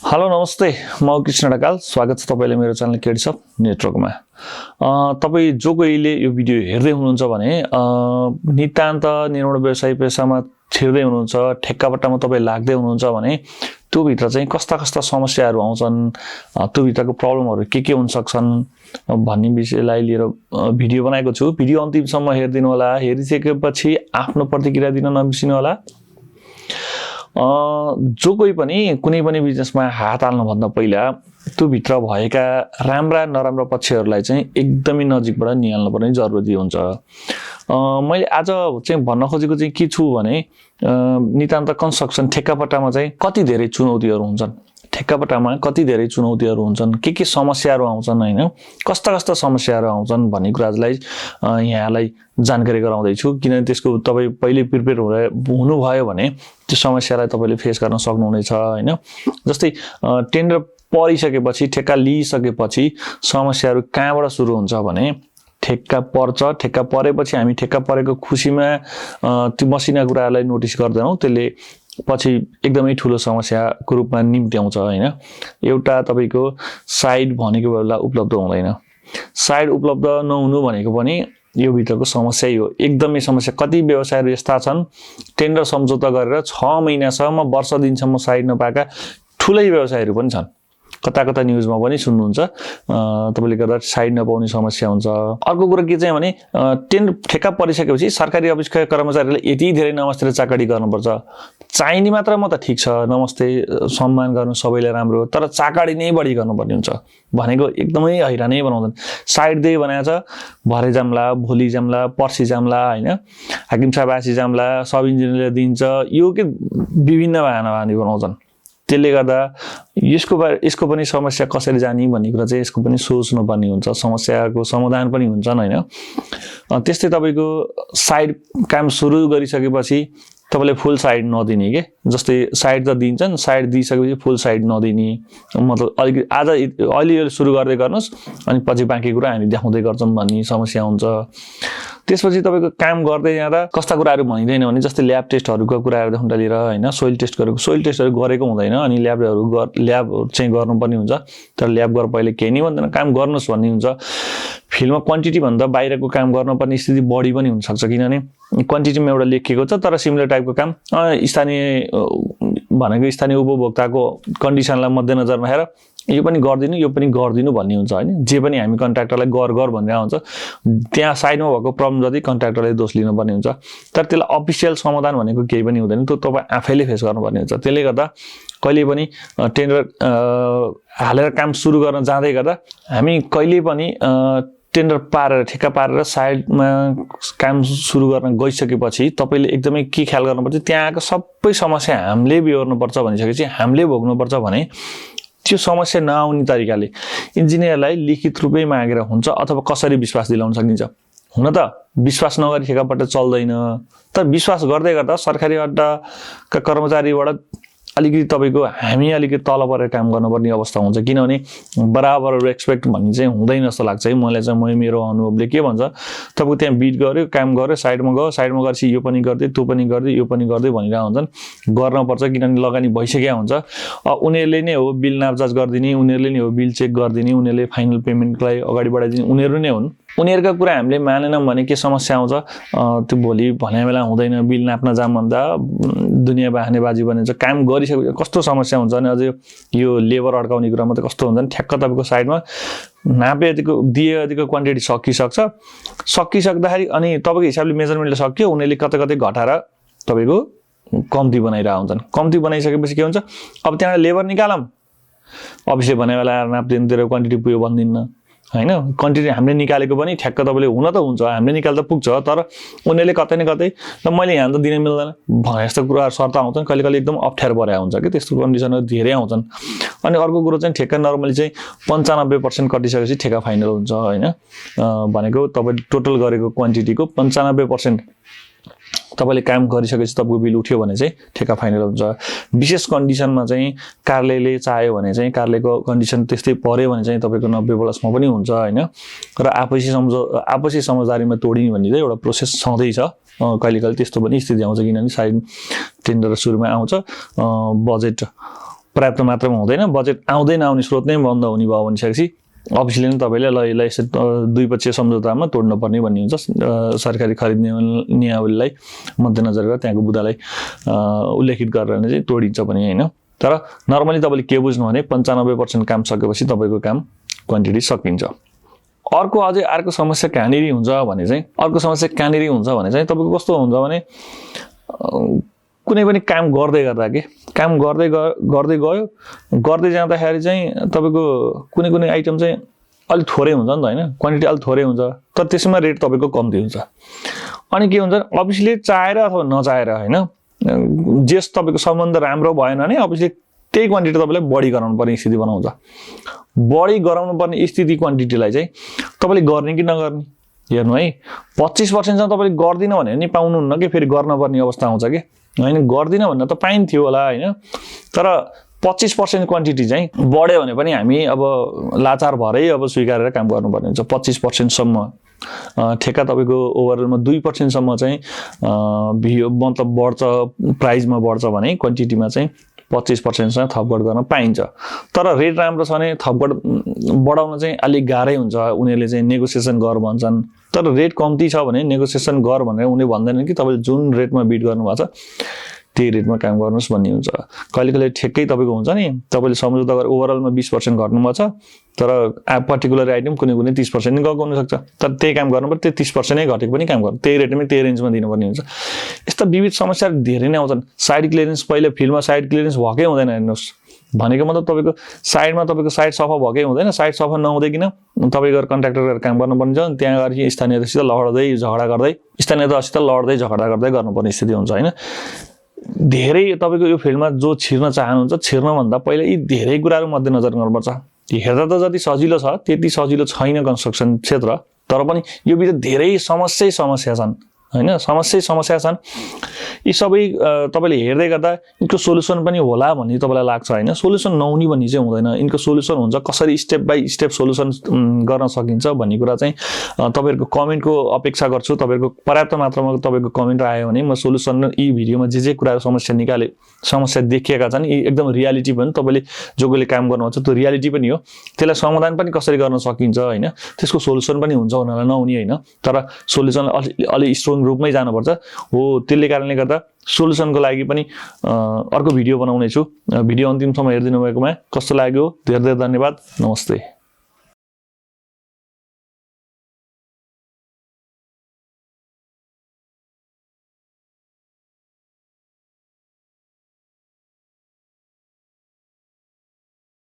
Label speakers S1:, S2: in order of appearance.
S1: Hello नमस्ते म कृष्ण ढकाल स्वागत छ तपाईले मेरो च्यानल केडी नेटवर्कमा। तपाई जो कोहीले यो भिडियो हेर्दै हुनुहुन्छ भने नितान्त निर्माण व्यवसाय पेशामा छिर्दै हुनुहुन्छ, ठेक्कापट्टामा तपाई लाग्दै हुनुहुन्छ भने त्यो भित्र चाहिँ कस्ता कस्ता समस्याहरू आउँछन्, त्यो भित्रको प्रब्लमहरू के हुन सक्छन् भन्ने विषयलाई लिएर भिडियो बनाएको छु। भिडियो अन्तिमसम्म हेरिदिनु होला। हेरिसकेपछि आफ्नो प्रतिक्रिया दिन नबिर्सिनु होला। जो कोही पनि कुनै पनि बिजनेसमा हात हाल्नु भन्दा पहिला त्यो भित्र भएका राम्रा नराम्रा पक्षहरूलाई चाहिँ एकदमै नजिकबाट निहाल्नु पर्ने जरुरी हुन्छ। मैले आज चाहिँ भन्न खोजेको चाहिँ के छु भने नितान्त कन्स्ट्रक्सन ठेक्कापट्टामा चाहिँ कति धेरै चुनौतीहरू हुन्छन्, ठेक्कापट्टामा कति धेरै चुनौतीहरू हुन्छन्, के समस्याहरू आउँछन् हैन, कस्ता कस्ता समस्याहरू आउँछन् भन्ने कुरालाई यहाँलाई जानकारी गराउँदैछु। किनभने त्यसको तपाई पहिले प्रिपेयर हुनुभयो भने त्यो समस्यालाई तपाईले फेस गर्न सक्नुहुनेछ हैन। जस्तै टेन्डर परिसकेपछि, ठेक्का लिइसकेपछि समस्याहरू कहाँबाट सुरु हुन्छ भने ठेक्का पर्छ। ठेक्का परेपछि हामी ठेक्का परेको खुसीमा त्यो मसिना कुरालाई नोटिस गर्दैनौं, त्यसले पछि एकदमै ठूलो समस्याको रूपमा निम्त्याउँछ हैन। एउटा तपाईको साइड भनेको बेला उपलब्ध हुँदैन। साइड उपलब्ध नहुनु भनेको पनि यो भित्रको समस्या हो। एकदमै समस्या। कति व्यवसायहरू यस्ता छन् टेन्डर सम्झौता गरेर 6 महिनासम्म वर्ष दिनसम्म साइड नपाएका ठूलै व्यवसायहरू पनि छन्। कता कता न्यूजमा पनि सुन्नुहुन्छ। तपाईले गर्दा साइड नपाउने समस्या हुन्छ। अर्को कुरा के चाहिँ भने टेन्डर ठेक्का परिसकेपछि सरकारी अफिसका कर्मचारीले यति धेरै नमस्ते र चाकडी गर्नुपर्छ। चाहिने मात्र म त ठीक छ, नमस्ते सम्मान गर्नु सबैले राम्रो, तर चाकडी नै बढी गर्नुपर्ने हुन्छ भनेको एकदमै हैरानै बनाउँछन्। साइड दे भनेको छ भरे जाम्ला, भोलि जाम्ला, पर्सि जाम्ला हैन, हाकिम साहब आसी जाम्ला, सब इन्जिनियरले दिन्छ, यो के विभिन्न बहाना बनाउँछन्। त्यसले गर्दा यसको पनि समस्या कसरी जाने भन्ने कुरा चाहिँ यसको पनि सोच्नुपर्ने हुन्छ। समस्याको समाधान पनि हुन्छन् हैन। त्यस्तै तपाईको साइड काम सुरु गरिसकेपछि तपाईले फुल साइड नदिने के, जस्तै साइड त दिन्छन्, साइड दिइसकेपछि फुल साइड नदिने, मतलब अहिले यो सुरु गर्दै गर्नुस् अनि पछि बाँकी कुरा हामी देखाउँदै गर्छौं भन्ने समस्या हुन्छ। त्यसपछि तपाईको काम गर्दै जाँदा कस्ता कुराहरू भनिदैन भने जस्तै ल्याब टेस्टहरुको कुराहरुदेखि लिएर हैन, सोइल टेस्टहरु गरेको हुँदैन अनि ल्याब चाहिँ गर्नुपर्ने हुन्छ। तर ल्याब गरेर पहिले केही नै भन्दैन, काम गर्नुस् भन्ने हुन्छ। फिल्डमा क्वान्टिटी भन्दा बाहिरको काम गर्नुपर्ने स्थिति बढी पनि हुन सक्छ, किनभने क्वान्टिटीमा एउटा लेखिएको छ तर सिमिलर टाइपको काम स्थानीय उपभोक्ताको कन्डिसनलाई मध्यनजरमा राखेर यो पनि गर्दिनु भन्ने हुन्छ हैन। जे पनि हामी कन्ट्राक्टरलाई गर भनेर हुन्छ, त्यहाँ साइडमा भएको प्रब्लम जति कन्ट्राक्टरले दोष लिनुपर्ने हुन्छ। तर त्यसलाई अफिसियल समाधान भनेको केही पनि हुँदैन, त्यो तपाई आफैले फेस गर्नुपर्ने हुन्छ। त्यसले गर्दा कहिले पनि टेन्डर हालेर काम सुरु गर्न जाँदै गर्दा हामी कहिले पनि टेन्डर पारेर ठेक्का पारेर साइडमा काम सुरु गर्न गइसकेपछि तपाईले एकदमै के ख्याल गर्नुपर्छ, त्यहाँको सबै समस्या हामीले बिहोर्नुपर्छ भनिसकेपछि हामीले भोग्नुपर्छ भने त्यो समस्या नआउने तरिकाले इन्जिनियरलाई लिखित रूपमै मागेर हुन्छ अथवा कसरी विश्वास दिलाउन सकिन्छ। हुन त विश्वास नगरी ठेक्कापट्टा चल्दैन, तर विश्वास गर्दै गर्दा सरकारी अड्डाका कर्मचारीबाट अलिकति तपाईको हामी अलिकति तल परेर काम गर्नुपर्ने अवस्था हुन्छ। किनभने बराबर रेस्पेक्ट भन्ने चाहिँ हुँदैन जस्तो लाग्छ है मलाई चाहिँ। मेरो अनुभवले के भन्छ, तपाईको त्यहाँ बिट गर्यो, काम गर्यो, साइडमा गएपछि यो पनि गर्दै, त्यो पनि गर्दै, यो पनि गर्दै भनिरहेको हुन्छन्। गर्नुपर्छ किनभने लगानी भइसकेको हुन्छ। उनीहरूले नै हो बिल नापजाँच गरिदिने, उनीहरूले नै हो बिल चेक गरिदिने, उनीहरूले फाइनल पेमेन्टलाई अगाडि बढाइदिने उनीहरू नै हुन्। उनीहरुका कुरा हामीले मानेनौं भने के समस्या आउँछ, त्यो भोलि भने बेला हुँदैन। बिल नाप्न जाम भन्दा दुनिया बहानेबाजी बनिन्छ। काम गरिसकेपछि कस्तो समस्या हुन्छ भने अझै यो लेबर अड्काउने कुरा मात्रै कस्तो हुन्छ भने ठ्याक्क तपाईको साइडमा नापे यतिको दिए यतिको क्वान्टिटी सकिसक्दाखेरि अनि तपाईको हिसाबले मेजरमेन्टले सक्यो, उनीहरूले कतै घटाएर तपाईको कम्ती बनाइरहेका हुन्छन्। कम्ती बनाइसकेपछि के हुन्छ, अब त्यहाँ लेबर निकालम, अफिसले भने बेला नाप्दिनु तेरो क्वान्टिटी पुग्यो भन्दिन्न हैन। क्वान्टिटी हामीले निकालेको पनि ठ्याक्क तपाईले हुन त हुन्छ, हामीले निकाल्दा पुग्छ, तर उनीहरूले कतै न कतै ल मैले यहाँ त दिन मिल्दैन भने जस्तो कुराहरु सर्त आउँछन्। कहिले एकदम अप्ठ्यारो परेको हुन्छ के, त्यस्तो कन्डिसनहरु धेरै आउँछन्। अनि अर्को कुरो चाहिँ ठेक्का नर्मली चाहिँ 95% कटिसकेपछि ठेक्का फाइनल हुन्छ हैन। भनेको तपाईले टोटल गरेको क्वान्टिटीको 95% तपाईले काम गरिसकेपछि तपाईको बिल उठ्यो भने चाहिँ ठेक्का फाइनल हुन्छ। विशेष कन्डिसनमा चाहिँ कार्यालयले चाह्यो भने चाहिँ कार्यालयको कन्डिसन त्यस्तै पर्यो भने चाहिँ तपाईको 90+ मा पनि हुन्छ हैन। र आपसी समझदारीमा तोडिने भन्ने चाहिँ एउटा प्रोसेस छँदै छ। कहिले त्यस्तो पनि स्थिति आउँछ, किनभने साइड टेन्डर सुरुमा आउँछ, बजेट पर्याप्त मात्रामा हुँदैन, बजेट आउँदै नआउने स्रोत नै बन्द हुने भयो भनिसकेपछि अफिसले नै तपाईँले ल यसलाई यसरी द्विपक्षीय सम्झौतामा तोड्नुपर्ने भन्ने हुन्छ। सरकारी खरिद नियमावलीलाई मध्यनजर गरेर त्यहाँको बुदालाई उल्लेखित गरेर चाहिँ तोडिन्छ पनि होइन। तर नर्मली तपाईँले के बुझ्नु भने 95% काम सकेपछि तपाईँको काम क्वान्टिटी सकिन्छ। अर्को समस्या कहाँनिर हुन्छ भने चाहिँ तपाईँको कस्तो हुन्छ भने कुनै पनि काम गर्दै गर्दा काम गर्दै गयो, गर्दै जाँदाखेरि चाहिँ तपाईँको कुनै आइटम चाहिँ अलिक थोरै हुन्छ नि त होइन, क्वान्टिटी अलिक थोरै हुन्छ, तर त्यसमा रेट तपाईँको कम्ती हुन्छ। अनि के हुन्छ अफिसले चाहेर अथवा नचाहेर होइन, जेस तपाईँको सम्बन्ध राम्रो भएन भने अफिसले त्यही क्वान्टिटी तपाईँलाई बढी गराउनु पर्ने स्थिति बनाउँछ। बढी गराउनु पर्ने स्थिति क्वान्टिटीलाई चाहिँ तपाईँले गर्ने कि नगर्ने हेर्नु है। 25% तपाईँले गर्दिन भने नि पाउनुहुन्न कि फेरि गर्नुपर्ने अवस्था आउँछ कि होइन। गर्दिन भन्दा त पाइन्थ्यो होला होइन, तर 25% क्वान्टिटी चाहिँ बढ्यो भने पनि हामी अब लाचार भरै अब स्वीकारेर काम गर्नुपर्ने हुन्छ। 25%सम्म ठेक्का तपाईँको ओभरअलमा 2%सम्म चाहिँ मतलब बढ्छ, प्राइजमा बढ्छ भने क्वान्टिटीमा चाहिँ 25%सँग थपघट गर्न पाइन्छ। तर रेट राम्रो छ भने थपघट बढाउन चाहिँ अलिक गाह्रै हुन्छ। उनीहरूले चाहिँ नेगोसिएसन गर भन्छन्, तर रेट कम्ती छ भने नेगोसिएसन गर भनेर उनीहरूले भन्दैनन् कि तपाईँले जुन रेटमा बिड गर्नुभएको छ त्यही रेटमा काम गर्नुहोस् भन्ने हुन्छ। कहिले ठेक्कै तपाईँको हुन्छ नि, तपाईँले सम्झौता गरेर ओभरअलमा 20% घट्नुभएको छ, तर पर्टिकुलर आइटम कुनै 30% नै गएको हुनसक्छ, तर त्यही काम गर्नु पर्यो, त्यो 30% नै घटेको पनि काम गर्नु, त्यही रेटमै त्यही रेन्जमा दिनुपर्ने हुन्छ। यस्ता विविध समस्याहरू धेरै नै आउँछन्। साइड क्लियरेन्स, पहिले फिल्डमा साइड क्लियरेन्स भएकै हुँदैन हेर्नुहोस्, भनेको मतलब तपाईँको साइड सफा भएकै हुँदैन। साइड सफा नहुँदैकिन तपाईँ गएर कन्ट्राक्टर गरेर काम गर्नुपर्ने छ। त्यहाँ गएर स्थानीयसित लड्दै झगडा गर्दै गर्नुपर्ने स्थिति हुन्छ होइन। धेरै तपाईँको यो फिल्डमा जो छिर्न चाहनुहुन्छ, छिर्नभन्दा पहिला यी धेरै कुराहरू मध्यनजर गर्नुपर्छ। हेर्दा त जति सजिलो छ त्यति सजिलो छैन कन्स्ट्रक्सन क्षेत्र, तर पनि यो भित्र धेरै समस्या छन् होइन, समस्या छन्। यी सबै तपाईँले हेर्दै गर्दा यिनको सोल्युसन पनि होला भन्ने तपाईँलाई लाग्छ होइन। सोल्युसन नहुने भन्ने चाहिँ हुँदैन, यिनको सोल्युसन हुन्छ। कसरी स्टेप बाई स्टेप सोल्युसन गर्न सकिन्छ भन्ने कुरा चाहिँ तपाईँहरूको कमेन्टको अपेक्षा गर्छु। तपाईँहरूको पर्याप्त मात्रामा तपाईँको कमेन्ट आयो भने म सोल्युसन यी भिडियोमा जे कुराहरू समस्या देखिएका छन् यी एकदम रियालिटी पनि, तपाईँले जो कोले काम गर्नुहुन्छ त्यो रियालिटी पनि हो, त्यसलाई समाधान पनि कसरी गर्न सकिन्छ होइन, त्यसको सोल्युसन पनि हुन्छ होला नहुने होइन, तर सोल्युसन अलि स्ट्रङ रूपमै जानुपर्छ हो। त्यसले कारणले गर्दा सोल्युसनको लागि पनि अर्को भिडियो बनाउने छु। भिडियो अन्तिमसम्म हेरिदिनु भएकोमा कस्तो लाग्यो धेरै धेरै धन्यवाद। नमस्ते।